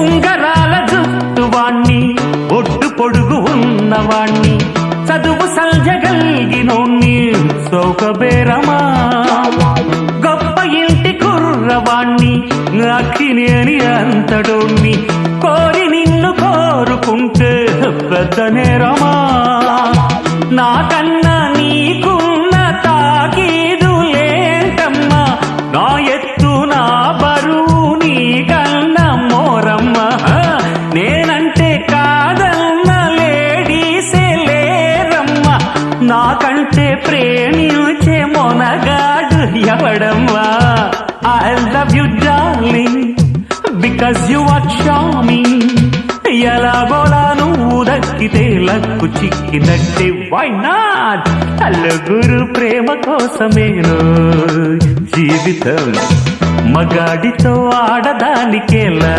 ఉంగరాల జుట్టువాణ్ణి ఒడ్డు పొడుగు ఉన్నవాణ్ణి చదువు సంజగల్గినోణ్ణి సౌకబేరమా గొప్ప ఇంటి కుర్రవాణ్ణి అక్కినేని అంతడోణ్ణి కోరి నిన్ను కోరుకుంటే పెద్ద నేరమా నాకన్నా నీకున్న తాకీదు లేంటమ్మా నా ఎత్తు నా బరువు నీకన్నా మోరమ్మ నేనంటే కాదన్న లేడీసే లేరమ్మ నాకంటే ప్రేమించే Monagadu ఎవడమ్మా I love you darling because you are charming ఎలాగోలా నువ్వు దక్కితే లక్కు చిక్కినట్టే why not అల్లుగురు ప్రేమ కోసమేను జీవితం మగాడితో ఆడదానికేలా